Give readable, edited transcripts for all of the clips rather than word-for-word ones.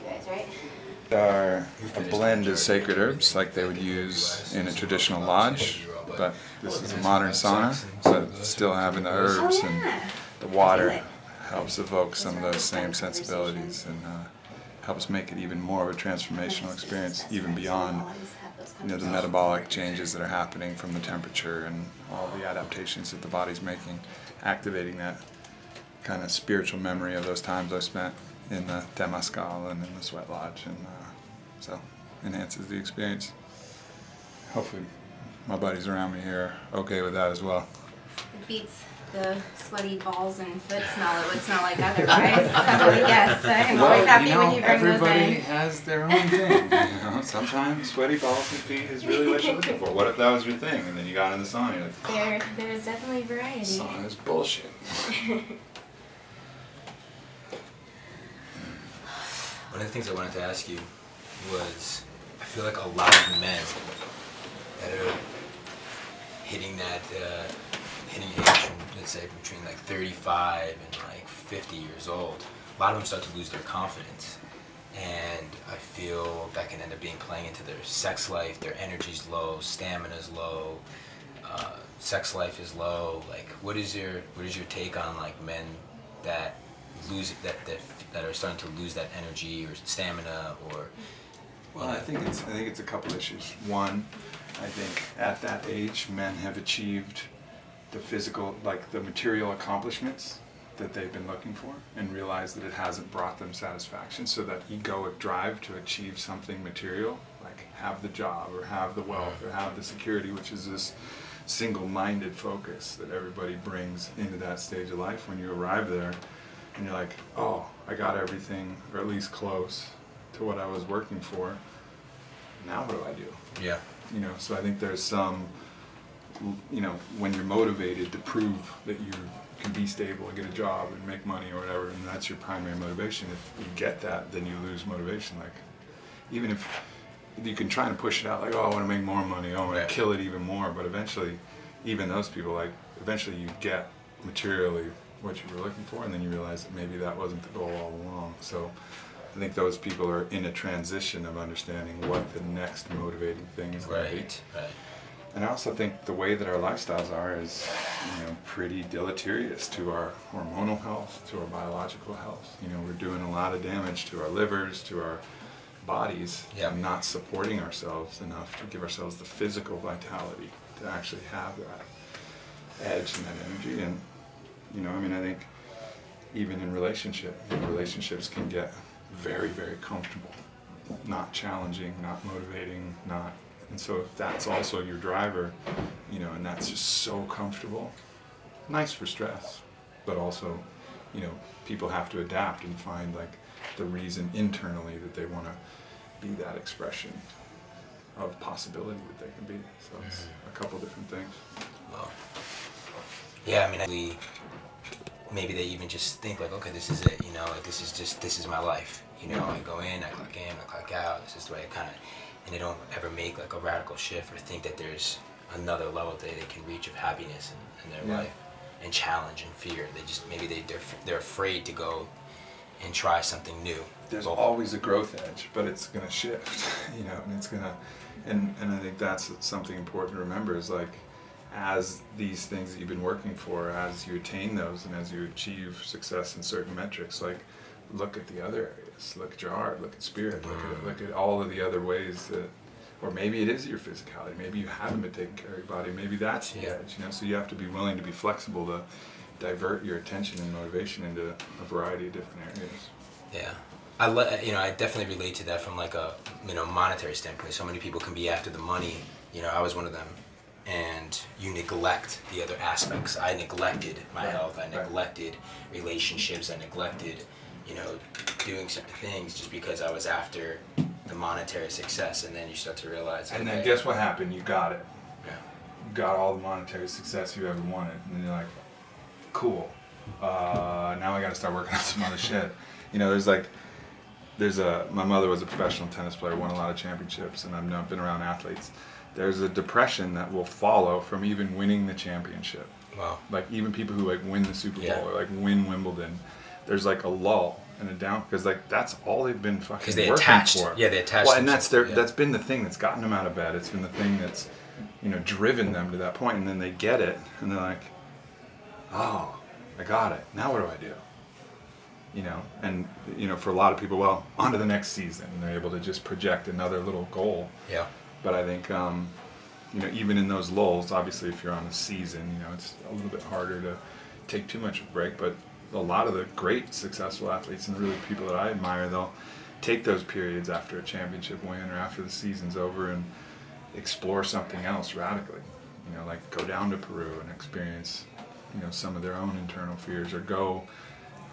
guys, right? Are a blend of sacred herbs like they would use in a traditional lodge, but this is a modern sauna, but still having the herbs and the water helps evoke some of those same sensibilities and helps make it even more of a transformational experience, even beyond the metabolic changes that are happening from the temperature and all the adaptations that the body's making, activating that kind of spiritual memory of those times I spent in the Temazcal and in the sweat lodge, and so enhances the experience. Hopefully my buddies around me here are okay with that as well. It beats the sweaty balls and foot smell. It would smell like otherwise. Yes, I'm always happy when you bring those in. Everybody has their own thing. Sometimes sweaty balls and feet is really what you're looking for. What if that was your thing and then you got in the sauna and you're like, there's definitely variety. Sauna is bullshit. One of the things I wanted to ask you was, I feel like a lot of men that are hitting that, hitting age, let's say between like 35 and like 50 years old, a lot of them start to lose their confidence. And I feel that can end up playing into their sex life, their energy's low, stamina's low, sex life is low. Like, what is your take on like men that lose that are starting to lose that energy or stamina, or well, I think it's a couple issues. One, I think at that age men have achieved the physical, like the material accomplishments that they've been looking for and realize that it hasn't brought them satisfaction, so that egoic drive to achieve something material, like have the job or have the wealth or have the security, which is this single-minded focus that everybody brings into that stage of life. When you arrive there and you're like, oh, I got everything, or at least close to what I was working for, now what do I do? Yeah. So I think there's some, when you're motivated to prove that you can be stable and get a job and make money or whatever, and that's your primary motivation, if you get that, then you lose motivation. Like, even if you can try and push it out, like, oh, I want to make more money, oh, I want to kill it even more, but eventually, even those people, like, eventually you get materially what you were looking for, and then you realize that maybe that wasn't the goal all along. So I think those people are in a transition of understanding what the next motivating thing is going to be. Right. And I also think the way that our lifestyles are is, pretty deleterious to our hormonal health, to our biological health. We're doing a lot of damage to our livers, to our bodies, and not supporting ourselves enough to give ourselves the physical vitality to actually have that edge and that energy. And I think even in relationships can get very, very comfortable, not challenging, not motivating, and so if that's also your driver, and that's just so comfortable, nice for stress, but also, people have to adapt and find like the reason internally that they want to be that expression of possibility that they can be. So it's a couple different things. Well, yeah, maybe they even just think like, okay, this is it, like this is my life. I go in, I clock out, this is the way I kind of, and they don't ever make like a radical shift or think that there's another level that they can reach of happiness in their life, and challenge and fear. They just, maybe they're afraid to go and try something new. There's always a growth edge, but it's going to shift, and it's going to, and I think that's something important to remember is like, as these things that you've been working for, as you attain those and as you achieve success in certain metrics, like look at the other areas, look at your heart, look at spirit, look at all of the other ways that, or maybe it is your physicality, maybe you haven't been taking care of your body, maybe that's the edge, so you have to be willing to be flexible to divert your attention and motivation into a variety of different areas. Yeah. I definitely relate to that from like a monetary standpoint. So many people can be after the money. I was one of them, and you neglect the other aspects. I neglected my health. I neglected relationships. I neglected, doing certain things just because I was after the monetary success. And then you start to realize. And then guess what happened? You got it. Yeah. You got all the monetary success you ever wanted, and then you're like, cool. Now I got to start working on some other shit. My mother was a professional tennis player, won a lot of championships, and I've been around athletes. There's a depression that will follow from even winning the championship. Wow. Like even people who like win the Super Bowl or like win Wimbledon, there's like a lull, and a down, because like that's all they've been fucking Because they working attached. for. Yeah, they attached. Well, and that's themselves, that's been the thing that's gotten them out of bed. It's been the thing that's, you know, driven them to that point, and then they get it, and they're like, oh, I got it. Now what do I do? You know, and you know, for a lot of people, well, on to the next season, and they're able to just project another little goal. Yeah. But I think, you know, even in those lulls, obviously, if you're on a season, you know, it's a little bit harder to take too much of a break. But a lot of the great successful athletes and really people that I admire, they'll take those periods after a championship win or after the season's over and explore something else radically. You know, like go down to Peru and experience, you know, some of their own internal fears, or go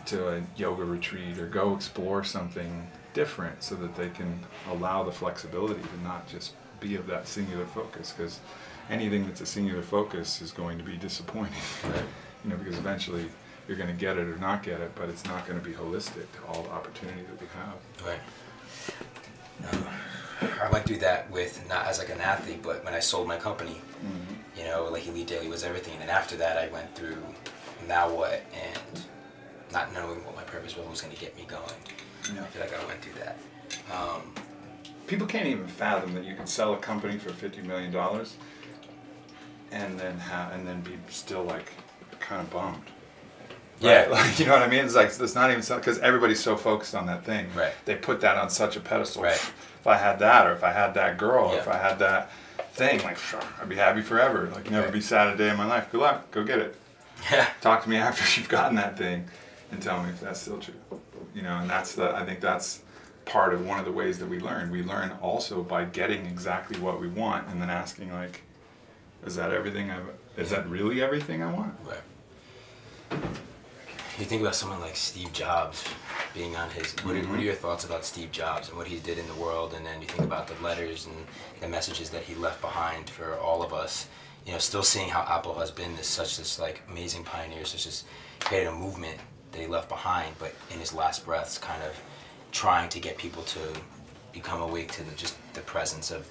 to a yoga retreat, or go explore something different, so that they can allow the flexibility to not just be of that singular focus, because anything that's a singular focus is going to be disappointing. Right. You know, because eventually you're going to get it or not get it, but it's not going to be holistic to all the opportunity that we have. Right. I went through that with, not as like an athlete, but when I sold my company, you know, like Elite Daily was everything. And after that, I went through now what, and not knowing what my purpose was going to get me going. Yeah. I feel like I went through that. People can't even fathom that you can sell a company for $50 million and then be still like kind of bummed. Yeah. Right? Like, you know what I mean? It's like, it's not even because everybody's so focused on that thing. Right. They put that on such a pedestal. Right. If I had that, or if I had that girl, or Yeah. if I had that thing, like, I'd be happy forever. Like, never be sad a day in my life. Good luck. Go get it. Yeah. Talk to me after you've gotten that thing and tell me if that's still true. You know, and I think that's part of one of the ways that we learn. We learn also by getting exactly what we want and then asking, like, is that everything is that really everything I want? Right. You think about someone like Steve Jobs being on his, what are your thoughts about Steve Jobs and what he did in the world, and then you think about the letters and the messages that he left behind for all of us, you know, still seeing how Apple has been this like amazing pioneer, such as created a movement that he left behind, but in his last breaths kind of trying to get people to become awake to just the presence of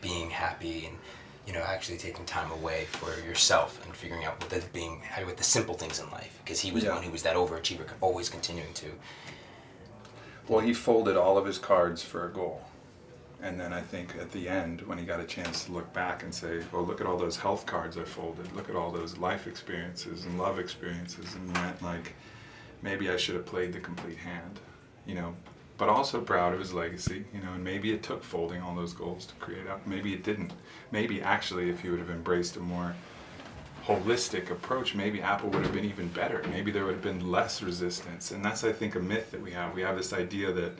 being happy and, you know, actually taking time away for yourself and figuring out with the simple things in life, because he was one who was that overachiever, always continuing to. Well, he folded all of his cards for a goal. And then I think at the end, when he got a chance to look back and say, well, look at all those health cards I folded, look at all those life experiences and love experiences, and went like, maybe I should have played the complete hand, you know, but also proud of his legacy, you know, and maybe it took folding all those goals to create up. Maybe it didn't. Maybe actually if he would have embraced a more holistic approach, maybe Apple would have been even better. Maybe there would have been less resistance. And that's, I think, a myth that we have. We have this idea that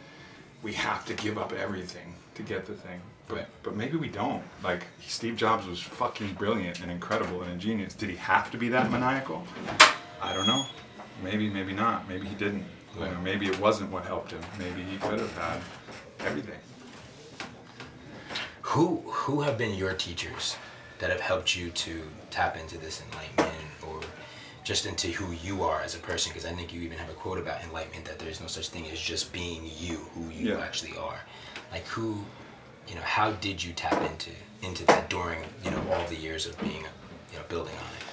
we have to give up everything to get the thing. But maybe we don't. Like, Steve Jobs was fucking brilliant and incredible and ingenious. Did he have to be that maniacal? I don't know. Maybe, maybe not. Maybe he didn't. You know, maybe it wasn't what helped him. Maybe he could have had everything. Who have been your teachers that have helped you to tap into this enlightenment, or just into who you are as a person? Because I think you even have a quote about enlightenment, that there's no such thing as just being you, who you actually are. Like, who, you know, how did you tap into that during, you know, all the years of being, you know, building on it?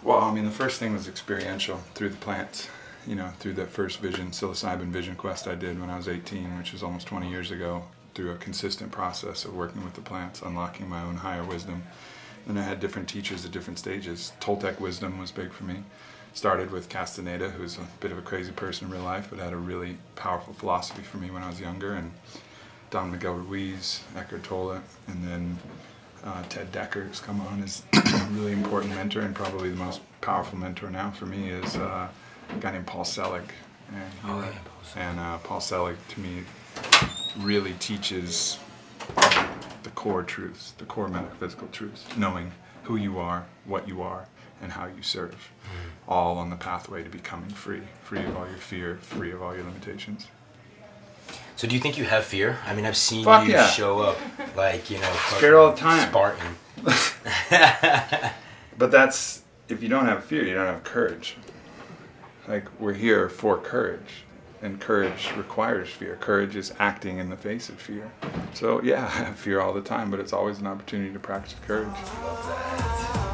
Well, I mean, the first thing was experiential through the plants. You know, through that first psilocybin vision quest I did when I was 18, which was almost 20 years ago, through a consistent process of working with the plants, unlocking my own higher wisdom. And I had different teachers at different stages. Toltec wisdom was big for me. Started with Castaneda, who was a bit of a crazy person in real life, but had a really powerful philosophy for me when I was younger. And Don Miguel Ruiz, Eckhart Tolle, and then Ted Dekker has come on as a really important mentor, and probably the most powerful mentor now for me is a guy named Paul Selig. And Paul Selig, to me, really teaches the core truths, the core metaphysical truths, knowing who you are, what you are, and how you serve, all on the pathway to becoming free, free of all your fear, free of all your limitations. So do you think you have fear? I mean, I've seen you show up like, you know, scared all the time. Spartan. But that's, if you don't have fear, you don't have courage. Like, we're here for courage, and courage requires fear. Courage is acting in the face of fear. So yeah, I have fear all the time, but it's always an opportunity to practice courage. I love that.